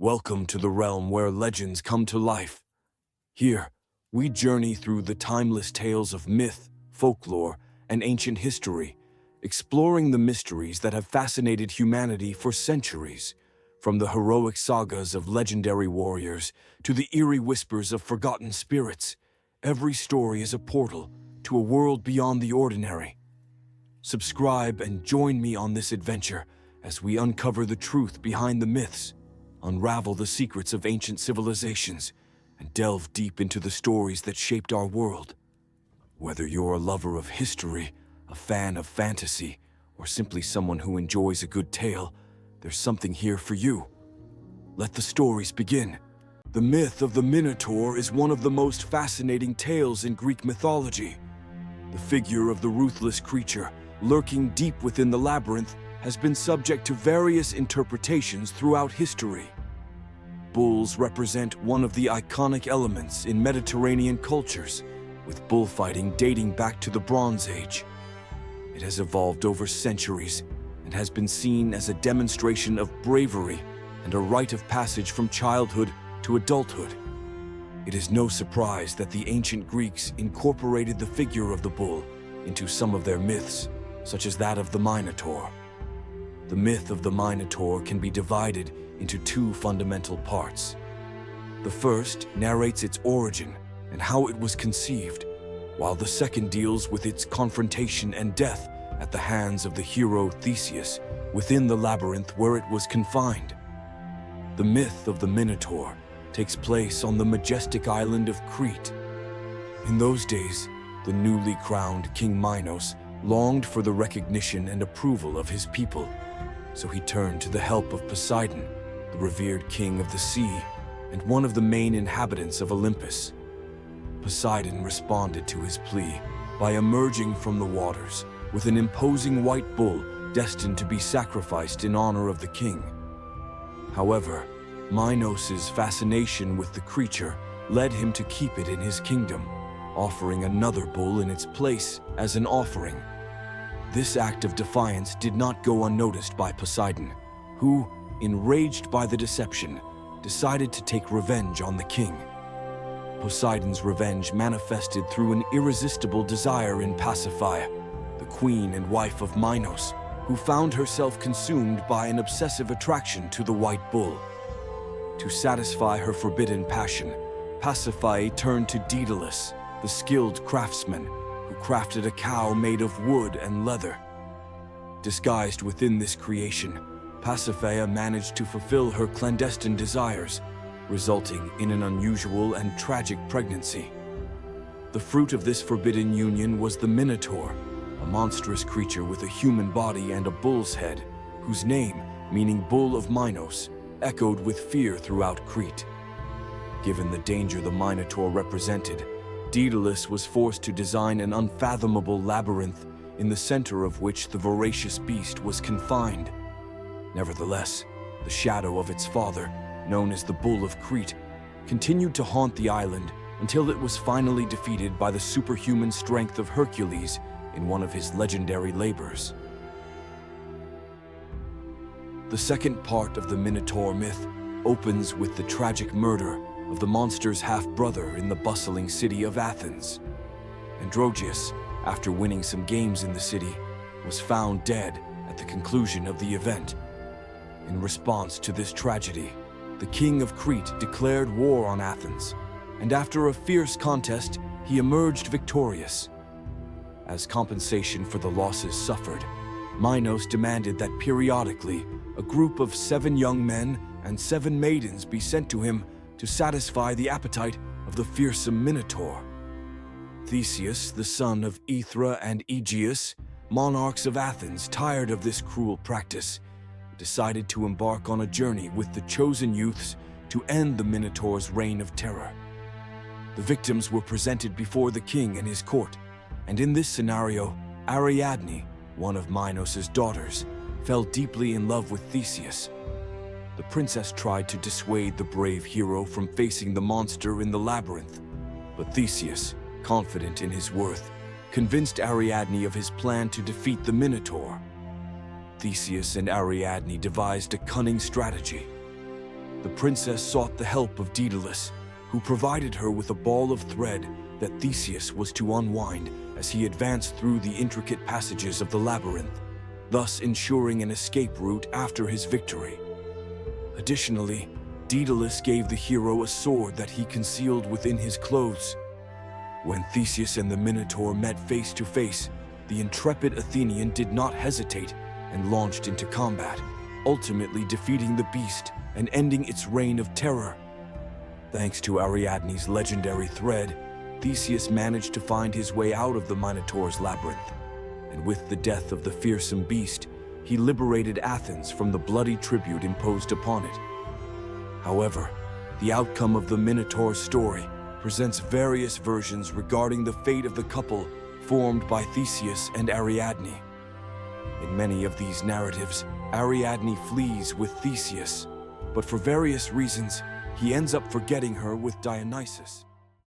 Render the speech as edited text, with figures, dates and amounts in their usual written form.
Welcome to the realm where legends come to life. Here, we journey through the timeless tales of myth, folklore, and ancient history, exploring the mysteries that have fascinated humanity for centuries. From the heroic sagas of legendary warriors to the eerie whispers of forgotten spirits, every story is a portal to a world beyond the ordinary. Subscribe and join me on this adventure as we uncover the truth behind the myths, unravel the secrets of ancient civilizations, and delve deep into the stories that shaped our world. Whether you're a lover of history, a fan of fantasy, or simply someone who enjoys a good tale, there's something here for you. Let the stories begin. The myth of the Minotaur is one of the most fascinating tales in Greek mythology. The figure of the ruthless creature, lurking deep within the labyrinth, has been subject to various interpretations throughout history. Bulls represent one of the iconic elements in Mediterranean cultures, with bullfighting dating back to the Bronze Age. It has evolved over centuries and has been seen as a demonstration of bravery and a rite of passage from childhood to adulthood. It is no surprise that the ancient Greeks incorporated the figure of the bull into some of their myths, such as that of the Minotaur. The myth of the Minotaur can be divided into two fundamental parts. The first narrates its origin and how it was conceived, while the second deals with its confrontation and death at the hands of the hero Theseus within the labyrinth where it was confined. The myth of the Minotaur takes place on the majestic island of Crete. In those days, the newly crowned King Minos longed for the recognition and approval of his people, so he turned to the help of Poseidon, the revered king of the sea and one of the main inhabitants of Olympus. Poseidon responded to his plea by emerging from the waters with an imposing white bull destined to be sacrificed in honor of the king. However, Minos' fascination with the creature led him to keep it in his kingdom, offering another bull in its place as an offering. This act of defiance did not go unnoticed by Poseidon, who, enraged by the deception, decided to take revenge on the king. Poseidon's revenge manifested through an irresistible desire in Pasiphae, the queen and wife of Minos, who found herself consumed by an obsessive attraction to the white bull. To satisfy her forbidden passion, Pasiphae turned to Daedalus, the skilled craftsman, who crafted a cow made of wood and leather. Disguised within this creation, Pasiphae managed to fulfill her clandestine desires, resulting in an unusual and tragic pregnancy. The fruit of this forbidden union was the Minotaur, a monstrous creature with a human body and a bull's head, whose name, meaning Bull of Minos, echoed with fear throughout Crete. Given the danger the Minotaur represented, Daedalus was forced to design an unfathomable labyrinth in the center of which the voracious beast was confined. Nevertheless, the shadow of its father, known as the Bull of Crete, continued to haunt the island until it was finally defeated by the superhuman strength of Hercules in one of his legendary labors. The second part of the Minotaur myth opens with the tragic murder of the monster's half-brother in the bustling city of Athens. Androgeus, after winning some games in the city, was found dead at the conclusion of the event. In response to this tragedy, the king of Crete declared war on Athens, and after a fierce contest, he emerged victorious. As compensation for the losses suffered, Minos demanded that periodically a group of 7 young men and 7 maidens be sent to him to satisfy the appetite of the fearsome Minotaur. Theseus, the son of Aethra and Aegeus, monarchs of Athens, tired of this cruel practice, decided to embark on a journey with the chosen youths to end the Minotaur's reign of terror. The victims were presented before the king and his court, and in this scenario, Ariadne, one of Minos' daughters, fell deeply in love with Theseus. The princess tried to dissuade the brave hero from facing the monster in the labyrinth, but Theseus, confident in his worth, convinced Ariadne of his plan to defeat the Minotaur. Theseus and Ariadne devised a cunning strategy. the princess sought the help of Daedalus, who provided her with a ball of thread that Theseus was to unwind as he advanced through the intricate passages of the labyrinth, thus ensuring an escape route after his victory. Additionally, Daedalus gave the hero a sword that he concealed within his clothes. When Theseus and the Minotaur met face to face, the intrepid Athenian did not hesitate and launched into combat, ultimately defeating the beast and ending its reign of terror. Thanks to Ariadne's legendary thread, Theseus managed to find his way out of the Minotaur's labyrinth, and with the death of the fearsome beast, he liberated Athens from the bloody tribute imposed upon it. However, the outcome of the Minotaur's story presents various versions regarding the fate of the couple formed by Theseus and Ariadne. In many of these narratives, Ariadne flees with Theseus, but for various reasons, he ends up forgetting her with Dionysus.